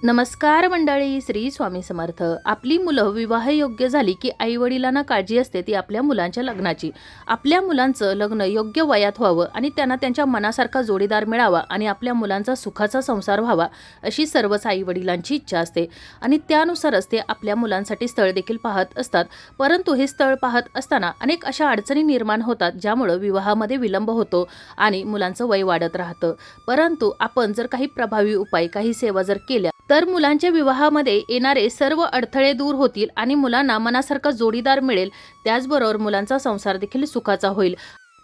नमस्कार मंडळी, श्री स्वामी समर्थ. आपली मुलं विवाहयोग्य झाली की आईवडिलांना काळजी असते ती आपल्या मुलांच्या लग्नाची. आपल्या मुलांचं लग्न योग्य वयात व्हावं आणि त्यांना त्यांच्या मनासारखा जोडीदार मिळावा आणि आपल्या मुलांचा सुखाचा संसार व्हावा अशी सर्वच आईवडिलांची इच्छा असते आणि त्यानुसारच ते आपल्या मुलांसाठी स्थळ देखील पाहत असतात. परंतु हे स्थळ पाहत असताना अनेक अशा अडचणी निर्माण होतात ज्यामुळे विवाहामध्ये विलंब होतो आणि मुलांचं वय वाढत राहतं. परंतु आपण जर काही प्रभावी उपाय, काही सेवा जर केल्या तर मुलांच्या विवाहामध्ये येणारे सर्व अडथळे दूर होतील आणि मुलांना मनासारखा जोडीदार मिळेल. त्याचबरोबर मुलांचा संसार देखील सुखाचा होईल.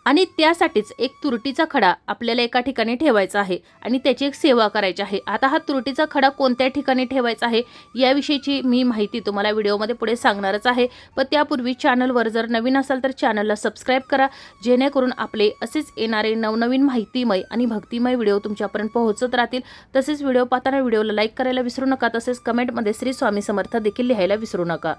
आणि त्यासाठीच एक तुरटीचा खडा आपल्याला एका ठिकाणी ठेवायचा आहे आणि त्याची एक सेवा करायची आहे. आता हा तुरटीचा खडा कोणत्या ठिकाणी ठेवायचा आहे याविषयीची मी माहिती तुम्हाला व्हिडिओमध्ये पुढे सांगणारच आहे. पण त्यापूर्वी चॅनलवर जर नवीन असाल तर चॅनलला सबस्क्राईब करा, जेणेकरून आपले असेच येणारे नवनवीन माहितीमय आणि भक्तिमय व्हिडिओ तुमच्यापर्यंत पोहोचत राहतील. तसेच व्हिडिओ पाहताना व्हिडिओला लाईक करायला विसरू नका. तसेच कमेंटमध्ये श्री स्वामी समर्थ देखील लिहायला विसरू नका.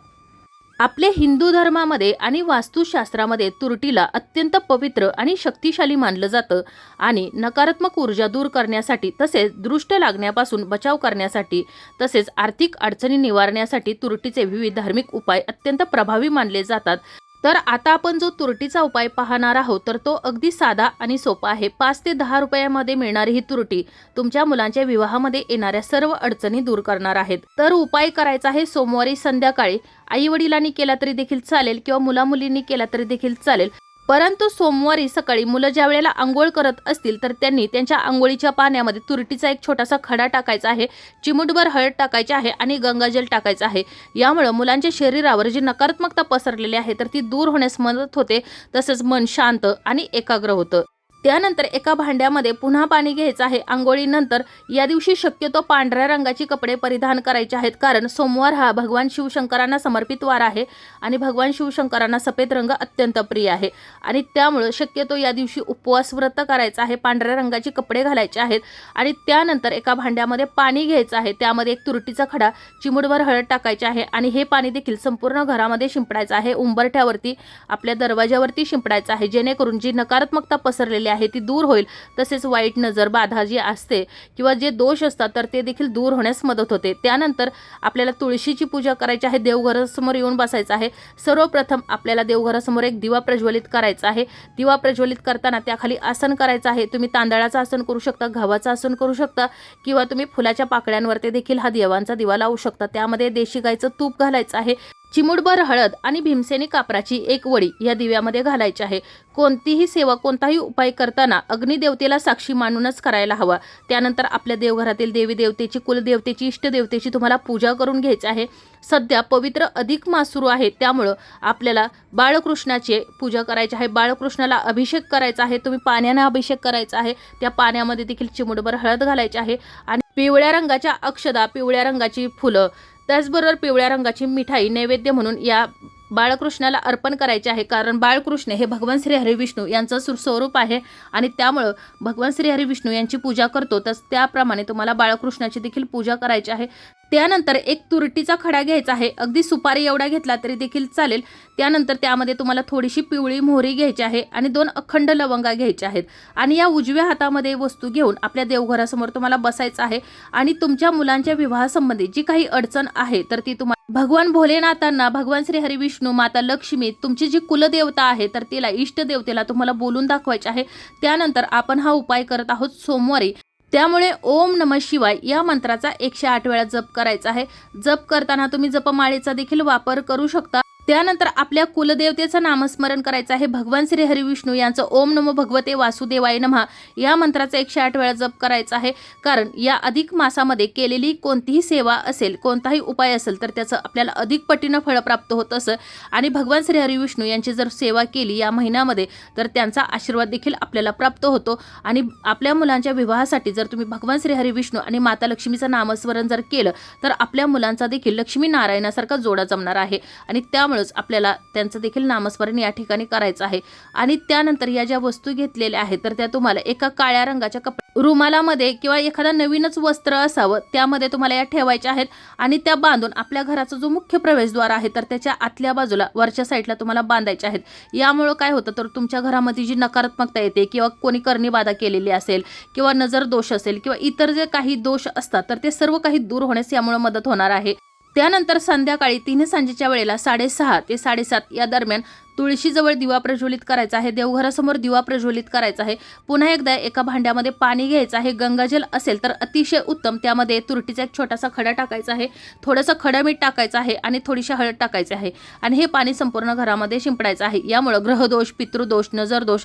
आपल्या हिंदू धर्मामध्ये आणि वास्तुशास्त्रामध्ये तुरटीला अत्यंत पवित्र आणि शक्तिशाली मानलं जातं आणि नकारात्मक ऊर्जा दूर करण्यासाठी, तसेच दृष्ट लागण्यापासून बचाव करण्यासाठी, तसेच आर्थिक अडचणी निवारण्यासाठी तुरटीचे विविध धार्मिक उपाय अत्यंत प्रभावी मानले जातात. तर आता आपण जो तुरटीचा उपाय पाहणार आहोत तर तो अगदी साधा आणि सोपा आहे. 5 ते 10 रुपयामध्ये मिळणारी ही तुरटी तुमच्या मुलांच्या विवाहामध्ये येणाऱ्या सर्व अडचणी दूर करणार आहेत. तर उपाय करायचा आहे सोमवारी संध्याकाळी. आई वडिलांनी केला तरी देखील चालेल किंवा मुलामुलींनी केला तरी देखील चालेल. परंतु सोमवारी सकाळी मुलं ज्या वेळेला आंघोळ करत असतील तर त्यांनी त्यांच्या आंघोळीच्या पाण्यामध्ये तुरटीचा एक छोटासा खडा टाकायचा आहे, चिमूटभर हळद टाकायची आहे आणि गंगाजल टाकायचं आहे. यामुळे मुलांच्या शरीरावर जी नकारात्मकता पसरलेली आहे तर ती दूर होण्यास मदत होते. तसंच मन शांत आणि एकाग्र होतं. त्यानंतर एका भांड्यामध्ये पुन्हा पाणी घ्यायचं आहे. आंघोळीनंतर या दिवशी शक्यतो पांढऱ्या रंगाची कपडे परिधान करायचे आहेत, कारण सोमवार हा भगवान शिवशंकरांना समर्पित वार आहे आणि भगवान शिवशंकरांना सफेद रंग अत्यंत प्रिय आहे आणि त्यामुळे शक्यतो या दिवशी उपवास व्रत करायचं आहे. पांढऱ्या रंगाचे कपडे घालायचे आहेत आणि त्यानंतर एका भांड्यामध्ये पाणी घ्यायचं आहे. त्यामध्ये एक तुरटीचा खडा, चिमूटभर हळद टाकायची आहे आणि हे पाणी देखील संपूर्ण घरामध्ये शिंपडायचं आहे. उंबरठ्यावरती, आपल्या दरवाजावरती शिंपडायचं आहे, जेणेकरून जी नकारात्मकता पसरलेली आहे ती दूर होईल. तसेच वाईट नजर बाधा जी असते किंवा जे दोष असतात तर ते देखील दूर होण्यास मदत होते. त्यानंतर आपल्याला तुळशीची पूजा करायची आहे. देवघरासमोर येऊन बसायचं आहे. सर्वप्रथम आपल्याला देवघरासमोर एक दिवा प्रज्वलित करायचा आहे. दिवा प्रज्वलित करताना त्याखाली आसन करायचं आहे. तुम्ही तांदळाचं आसन करू शकता, गव्हाचं आसन करू शकता किंवा तुम्ही फुलाच्या पाकळ्यांवरती देखील हा देवांचा दिवा लावू शकता. त्यामध्ये देशी गाईचं तूप घालायचं आहे. चिमूटभर हळद आणि भीमसेनी कापराची एक वडी या दिव्यामध्ये घालायची आहे. कोणतीही सेवा, कोणताही उपाय करताना अग्निदेवतेला साक्षी मानूनच करायला हवा. त्यानंतर आपल्या देवघरातील देवी देवतेची, कुलदेवतेची, इष्टदेवतेची तुम्हाला पूजा करून घ्यायची आहे. सध्या पवित्र अधिक मास सुरू आहे, त्यामुळं आपल्याला बाळकृष्णाची पूजा करायची आहे. बाळकृष्णाला अभिषेक करायचा आहे. तुम्ही पाण्याने अभिषेक करायचा आहे. त्या पाण्यामध्ये देखील चिमूटभर हळद घालायची आहे आणि पिवळ्या रंगाच्या अक्षदा, पिवळ्या रंगाची फुलं, त्याचबरोबर पिवळ्या रंगाची मिठाई नैवेद्य म्हणून या बाळकृष्णाला अर्पण करायचे आहे. कारण बाळकृष्ण हे भगवान श्री हरिविष्णू यांचं स्वरूप आहे आणि त्यामुळं भगवान श्री हरिविष्णू यांची पूजा करतो, तर त्याप्रमाणे तुम्हाला बाळकृष्णाची देखील पूजा करायची आहे. त्यानंतर एक तुरटीचा खडा घ्यायचा आहे. अगदी सुपारी एवढा घेतला तरी देखील चालेल. त्यानंतर त्यामध्ये तुम्हाला थोडीशी पिवळी मोहरी घ्यायची आहे आणि 2 अखंड लवंगा घ्यायच्या आहेत आणि या उजव्या हातामध्ये वस्तू घेऊन आपल्या देवघरासमोर तुम्हाला बसायचं आहे आणि तुमच्या मुलांच्या विवाहासंबंधी जी काही अडचण आहे तर ती तुम्हाला भगवान भोलेनाथांना, भगवान श्री हरिविष्णू, माता लक्ष्मी, तुमची जी कुलदेवता आहे तर तिला, इष्टदेवतेला तुम्हाला बोलून दाखवायचे आहे. त्यानंतर आपण हा उपाय करत आहोत सोमवारी, त्यामुळे ओम नमः शिवाय या मंत्राचा 108 वेळा जप करायचा आहे. जप करताना तुम्ही जपमाळेचा देखील वापर करू शकता. त्यानंतर आपल्या कुलदेवतेचं नामस्मरण करायचं आहे. भगवान श्री हरिविष्णू यांचं ओम नमो भगवते वासुदेवाय नमः या मंत्राचा 108 वेळा जप करायचा आहे. कारण या अधिक मासामध्ये केलेली कोणतीही सेवा असेल, कोणताही उपाय असेल तर त्याचं आपल्याला अधिक पटीनं फळ प्राप्त होत असं आणि भगवान श्री हरिविष्णू यांची जर सेवा केली या महिन्यामध्ये तर त्यांचा आशीर्वाद देखील आपल्याला प्राप्त होतो आणि आपल्या मुलांच्या विवाहासाठी जर तुम्ही भगवान श्री हरिविष्णू आणि माता लक्ष्मीचं नामस्मरण जर केलं तर आपल्या मुलांचा देखील लक्ष्मी नारायणासारखा जोडा जमणार आहे आणि त्यामुळे त्यामुळेच आपल्याला त्यांचं देखील नामस्मरण या ठिकाणी करायचं आहे। आणि त्यानंतर या ज्या वस्तू घेतलेल्या आहेत तर त्या तुम्हाला एका काळ्या रंगाच्या रुमालामध्ये किंवा एखादा नवीनच वस्त्र असावं त्यामध्ये तुम्हाला या ठेवायच्या आहेत आणि त्या बांधून आपल्या घराचा जो मुख्य प्रवेशद्वार आहे तर त्याच्या आतल्या बाजूला वरच्या साईडला तुम्हाला बांधायच्या आहेत। यामुळे काय होतं तर तुमच्या घरामध्ये जी नकारात्मकता येते किंवा कोणी करणी बाधा केलेली असेल किंवा नजर दोष असेल किंवा इतर जे काही दोष असतात तर ते सर्व काही दूर होण्यास यामुळे मदत होणार आहे। त्यानंतर संध्याकाळी 3 सांजेच्या वेळेला 6:30 ते 7:30 या दरम्यान तुळशीजवळ दिवा प्रज्वलित करायचा आहे, देवघरासमोर दिवा प्रज्वलित करायचा आहे। पुन्हा एकदा एका भांड्यामध्ये पाणी घ्यायचं आहे, गंगाजल असेल तर अतिशय उत्तम, त्यामध्ये तुरटीचा एक छोटासा खडा टाकायचा आहे, थोडंसं खडं मीठ टाकायचं आहे आणि थोडीशी हळद टाकायची आहे आणि हे पाणी संपूर्ण घरामध्ये शिंपडायचं आहे। यामुळे ग्रहदोष, पितृदोष, नजरदोष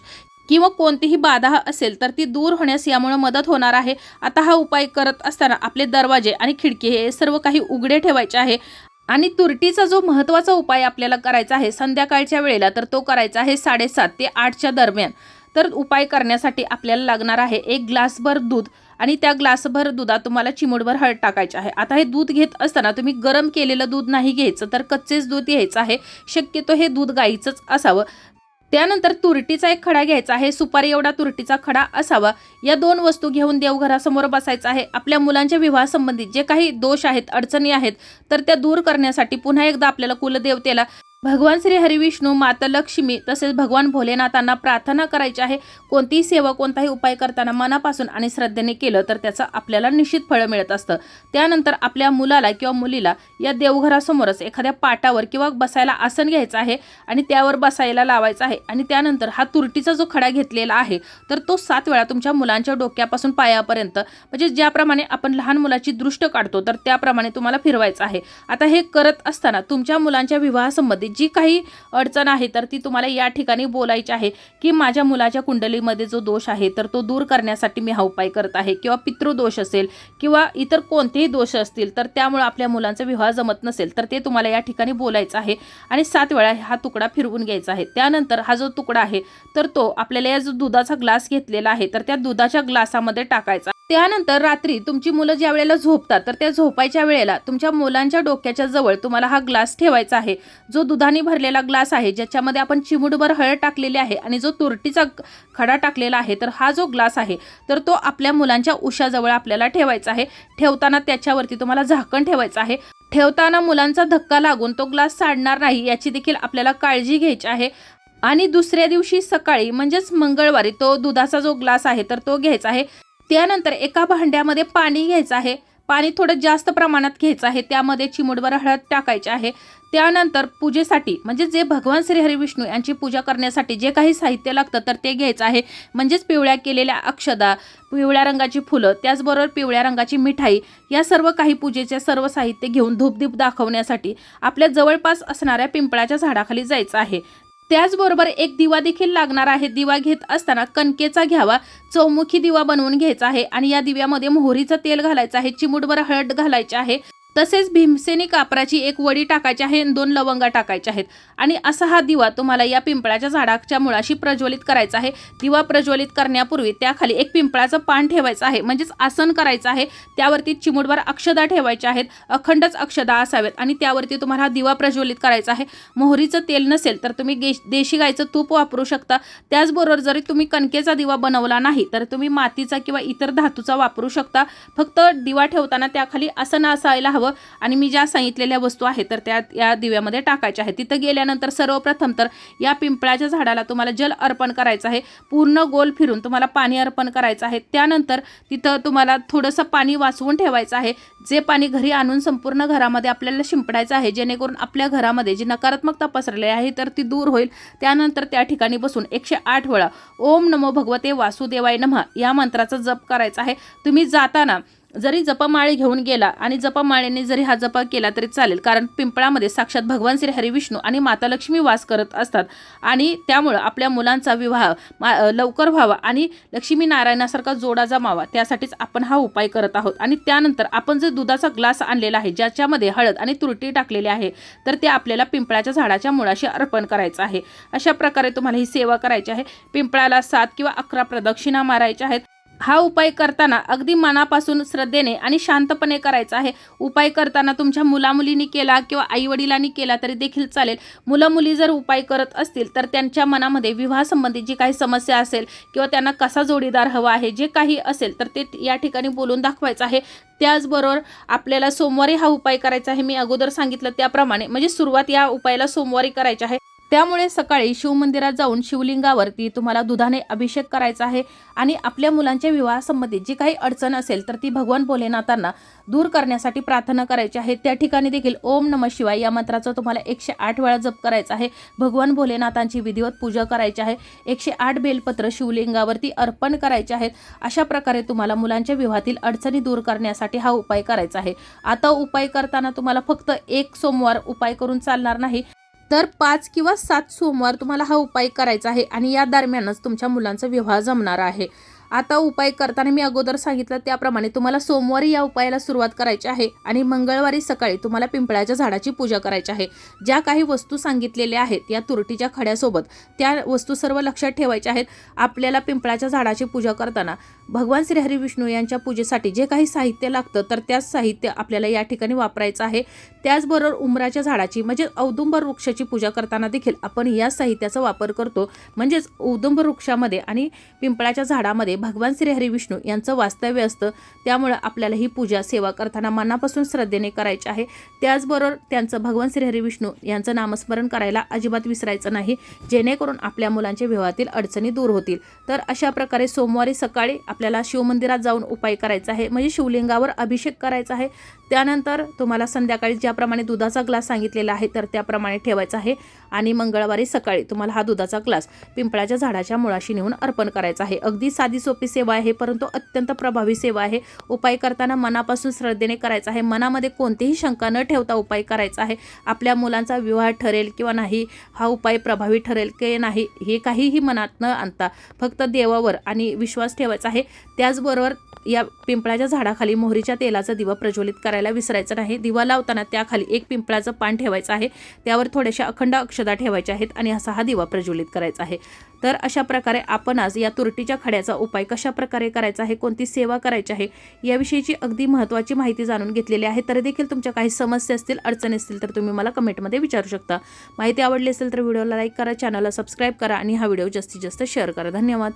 किंवा कोणतीही बाधा असेल तर ती दूर होण्यास यामुळे मदत होणार आहे। आता हा उपाय करत असताना आपले दरवाजे आणि खिडकी हे सर्व काही उघडे ठेवायचे आहे आणि तुरटीचा जो महत्त्वाचा उपाय आपल्याला करायचा आहे संध्याकाळच्या वेळेला तर तो करायचा आहे 7:30 ते 8च्या दरम्यान। तर उपाय करण्यासाठी आपल्याला लागणार आहे 1 ग्लासभर दूध आणि त्या ग्लासभर दुधात तुम्हाला चिमूटभर हळद टाकायची आहे। आता हे दूध घेत असताना तुम्ही गरम केलेलं दूध नाही घ्यायचं तर कच्चेच दूध घ्यायचं आहे, शक्यतो हे दूध गाईचंच असावं। त्यानंतर तुरटीचा एक खडा घ्यायचा आहे, सुपारी एवढा तुरटीचा खडा असावा। या 2 वस्तू घेऊन देवघरासमोर बसायचं आहे। आपल्या मुलांच्या विवाहासंबंधित जे काही दोष आहेत, अडचणी आहेत तर त्या दूर करण्यासाठी पुन्हा एकदा आपल्याला कुलदेवतेला भगवान श्री हरिविष्णू, माता लक्ष्मी तसेच भगवान भोलेनाथांना प्रार्थना करायची आहे। कोणतीही सेवा, कोणताही उपाय करताना मनापासून आणि श्रद्धेने केलं तर त्याचं आपल्याला निश्चित फळ मिळत असतं। त्यानंतर आपल्या मुलाला किंवा मुलीला या देवघरासमोरच एखाद्या पाटावर किंवा बसायला आसन घ्यायचं आहे आणि त्यावर बसायला लावायचं आहे आणि त्यानंतर हा तुरटीचा जो खडा घेतलेला आहे तर तो 7 वेळा तुमच्या मुलांच्या डोक्यापासून पायापर्यंत, म्हणजे ज्याप्रमाणे आपण लहान मुलाची दृष्ट काढतो तर त्याप्रमाणे तुम्हाला फिरवायचं आहे। आता हे करत असताना तुमच्या मुलांच्या विवाहासंबंधित जी काही अडचण आहे तर ती तुम्हाला या ठिकाणी बोलायची आहे की माझ्या मुलाच्या कुंडलीमध्ये जो दोष आहे तर तो दूर करण्यासाठी मी हा उपाय करत आहे, किंवा पितृदोष असेल किंवा इतर कोणतेही दोष असतील तर त्यामुळे आपल्या मुलांचा विवाह जमत नसेल तर ते तुम्हाला या ठिकाणी बोलायचं आहे आणि 7 वेळा हा तुकडा फिरवून घ्यायचा आहे। त्यानंतर हा जो तुकडा आहे तर तो आपल्याला या जो दुधाचा ग्लास घेतलेला आहे तर त्या दुधाच्या ग्लासामध्ये टाकायचा। त्यानंतर रात्री तुमची मुलं ज्या वेळेला झोपतात तर त्या झोपायच्या वेळेला तुमच्या मुलांच्या डोक्याच्या जवळ तुम्हाला हा ग्लास ठेवायचा आहे, जो दुधाने भरलेला ग्लास आहे ज्याच्यामध्ये आपण चिमूटभर हळद टाकलेली आहे आणि जो तुरटीचा खडा टाकलेला आहे तर हा जो ग्लास आहे तर तो आपल्या मुलांच्या उशाजवळ आपल्याला ठेवायचा आहे। ठेवताना त्याच्यावरती तुम्हाला झाकण ठेवायचं आहे। ठेवताना मुलांचा धक्का लागून तो ग्लास सांडणार नाही याची देखील आपल्याला काळजी घ्यायची आहे। आणि दुसऱ्या दिवशी सकाळी म्हणजेच मंगळवारी तो दुधाचा जो ग्लास आहे तर तो घ्यायचा आहे। त्यानंतर एका भांड्यामध्ये पाणी घ्यायचं आहे, पाणी थोडं जास्त प्रमाणात घ्यायचं आहे, त्यामध्ये चिमूटभर हळद टाकायची आहे। त्यानंतर पूजेसाठी म्हणजे जे भगवान श्री हरिविष्णू यांची पूजा करण्यासाठी जे काही साहित्य लागतं तर ते घ्यायचं आहे, म्हणजेच पिवळ्या केलेल्या अक्षदा, पिवळ्या रंगाची फुलं, त्याचबरोबर पिवळ्या रंगाची मिठाई, या सर्व काही पूजेचे सर्व साहित्य घेऊन धूपदीप दाखवण्यासाठी आपल्या जवळपास असणाऱ्या पिंपळाच्या झाडाखाली जायचं आहे। त्याचबरोबर एक दिवा देखील लागणार आहे। दिवा घेत असताना कणकेचा घ्यावा, चौमुखी दिवा बनवून घ्यायचा आहे आणि या दिव्यामध्ये मोहरीचं तेल घालायचं आहे, चिमूटभर हळद घालायची आहे, तसेच भीमसेनी कापराची एक वडी टाकायची आहे आणि 2 लवंगा टाकायच्या आहेत आणि असा हा दिवा तुम्हाला या पिंपळाच्या झाडाच्या मुळाशी प्रज्वलित करायचा आहे। दिवा प्रज्वलित करण्यापूर्वी त्याखाली एक पिंपळाचं पान ठेवायचं आहे, म्हणजेच आसन करायचं आहे, त्यावरती चिमूटभर अक्षदा ठेवायच्या आहेत, अखंडच अक्षदा असावेत आणि त्यावरती तुम्हाला हा दिवा प्रज्वलित करायचा आहे। मोहरीचं तेल नसेल तर तुम्ही देशी गाईचं तूप वापरू शकता। त्याचबरोबर जरी तुम्ही कणकेचा दिवा बनवला नाही तर तुम्ही मातीचा किंवा इतर धातूचा वापरू शकता। फक्त दिवा ठेवताना त्याखाली आसन असायला हवं आणि मी ज्या सांगितलेल्या वस्तू आहेत तर त्या या दिव्यामध्ये टाकायच्या आहेत। तिथं गेल्यानंतर सर्वप्रथम तर या पिंपळाच्या झाडाला तुम्हाला जल अर्पण करायचं आहे, पूर्ण गोल फिरून तुम्हाला पाणी अर्पण करायचं आहे। त्यानंतर तिथं तुम्हाला थोडंसं पाणी वाचवून ठेवायचं आहे, जे पाणी घरी आणून संपूर्ण घरामध्ये आपल्याला शिंपडायचं आहे, जेणेकरून आपल्या घरामध्ये जी नकारात्मकता पसरलेली आहे तर ती दूर होईल। त्यानंतर त्या ठिकाणी बसून 108 वेळा ओम नमो भगवते वासुदेवाय नमः या मंत्राचा जप करायचा आहे। तुम्ही जाताना जरी जपमाळी घेऊन गेला आणि जपमाळेने जरी हा जप केला तरी चालेल, कारण पिंपळामध्ये साक्षात भगवान श्री हरिविष्णू आणि माता लक्ष्मी वास करत असतात आणि त्यामुळे आपल्या मुलांचा विवाह लवकर व्हावा आणि लक्ष्मी नारायणासारखा जोडा जमावा त्यासाठीच आपण हा उपाय करत आहोत। आणि त्यानंतर आपण जे दुधाचा ग्लास आणलेला आहे ज्याच्यामध्ये हळद आणि तुरटी टाकलेली आहे तर ते आपल्याला पिंपळाच्या झाडाच्या मुळाशी अर्पण करायचं आहे। अशा प्रकारे तुम्हाला ही सेवा करायची आहे। पिंपळाला 7 किंवा 11 प्रदक्षिणा मारायच्या आहेत। हा उपाय करताना अगदी मनापासून श्रद्धेने आणि शांतपणे करायचा आहे। उपाय करताना तुमच्या मुलामुलींनी केला किंवा आईवडिलांनी केला तरी देखील चालेल। मुलं-मुली जर उपाय करत असतील तर त्यांच्या मनामध्ये विवाहासंबंधी जी काही समस्या असेल किंवा त्यांना कसा जोडीदार हवा आहे, जे काही असेल तर ते या ठिकाणी बोलून दाखवायचं आहे। त्याचबरोबर आपल्याला सोमवारी हा उपाय करायचा आहे। मी अगोदर सांगितलं त्याप्रमाणे, म्हणजे सुरुवात या उपायाला सोमवारी करायची आहे। त्यामुळे सकाळी शिवमंदिरात जाऊन शिवलिंगावरती तुम्हाला दुधाने अभिषेक करायचा आहे आणि आपल्या मुलांच्या विवाहासंबंधित जी काही अडचण असेल तर ती भगवान भोलेनाथांना दूर करण्यासाठी प्रार्थना करायची आहे। त्या ठिकाणी देखील ओम नमः शिवाय या मंत्राचा तुम्हाला 108 वेळा जप करायचा आहे। भगवान भोलेनाथांची विधिवत पूजा करायची आहे। 108 बेलपत्र शिवलिंगावरती अर्पण करायचे आहेत। अशा प्रकारे तुम्हाला मुलांच्या विवाहातील अडचणी दूर करण्यासाठी हा उपाय करायचा आहे। आता उपाय करताना तुम्हाला फक्त एक सोमवार उपाय करून चालणार नाही, तर 5 किंवा 7 सोमवार तुम्हाला हा उपाय करायचा आहे आणि या दरम्यानच तुमच्या मुलांचा विवाह जमणार आहे। आता उपाय करताना मी अगोदर सांगितलं त्याप्रमाणे तुम्हाला सोमवारी या उपायाला सुरुवात करायची आहे आणि मंगळवारी सकाळी तुम्हाला पिंपळाच्या झाडाची पूजा करायची आहे। ज्या काही वस्तू सांगितलेल्या आहेत या तुरटीच्या खड्यासोबत त्या वस्तू सर्व लक्षात ठेवायच्या आहेत। आपल्याला पिंपळाच्या झाडाची पूजा करताना भगवान श्री हरी विष्णू यांच्या पूजेसाठी जे काही साहित्य लागतं तर त्याच साहित्य आपल्याला या ठिकाणी वापरायचं आहे। त्याचबरोबर उंबराच्या झाडाची म्हणजे औदुंबर वृक्षाची पूजा करताना देखील आपण या साहित्याचा वापर करतो। म्हणजेच औदुंबर वृक्षामध्ये आणि पिंपळाच्या झाडामध्ये भगवान श्री हरी विष्णू यांचं वास्तव्य असतं। त्यामुळे आपल्याला ही पूजा सेवा करताना मनापासून श्रद्धेने करायची आहे। त्याचबरोबर त्यांचं भगवान श्री हरी विष्णू यांचं नामस्मरण करायला अजिबात विसरायचं नाही, जेणेकरून आपल्या मुलांच्या विवाहातील अडचणी दूर होतील। तर अशा प्रकारे सोमवारी सकाळी आपल्याला शिवमंदिरात जाऊन उपाय करायचा आहे, म्हणजे शिवलिंगावर अभिषेक करायचा आहे। त्यानंतर तुम्हाला संध्याकाळी ज्याप्रमाणे दुधाचा ग्लास सांगितलेला आहे तर त्याप्रमाणे ठेवायचा आहे आणि मंगळवारी सकाळी तुम्हाला हा दुधाचा ग्लास पिंपळाच्या झाडाच्या मुळाशी नेऊन अर्पण करायचा आहे। अगदी साधी सोपी सेवा आहे, परंतु अत्यंत प्रभावी सेवा आहे। उपाय करताना मनापासून श्रद्धेने करायचा आहे, मनामध्ये कोणतीही शंका न ठेवता उपाय करायचा आहे। आपल्या मुलांचा विवाह ठरेल किंवा नाही, हा उपाय प्रभावी ठरेल की नाही हे काहीही मनात न आणता फक्त देवावर आणि विश्वास ठेवायचा आहे। त्याचबरोबर या पिंपळाच्या झाडाखाली मोहरीच्या तेलाचा दिवा प्रज्वलित करायला विसरायचं नाही। दिवा लावताना त्याखाली एक पिंपळाचं पान ठेवायचं आहे, त्यावर थोड्याशा अखंड अक्षता ठेवायच्या आहेत आणि असा हा दिवा प्रज्वलित करायचा आहे। तर अशा प्रकारे आपण आज या तुरटीच्या खड्याचा उपाय कशा प्रकारे करायचा आहे, कोणती सेवा करायची आहे याविषयीची अगदी महत्त्वाची माहिती जाणून घेतलेली आहे। तरी देखील तुमच्या काही समस्या असतील, अडचणी असतील तर तुम्ही मला कमेंटमध्ये विचारू शकता। माहिती आवडली असेल तर व्हिडिओला लाईक करा, चॅनलला सबस्क्राईब करा आणि हा व्हिडिओ जास्तीत जास्त शेअर करा। धन्यवाद।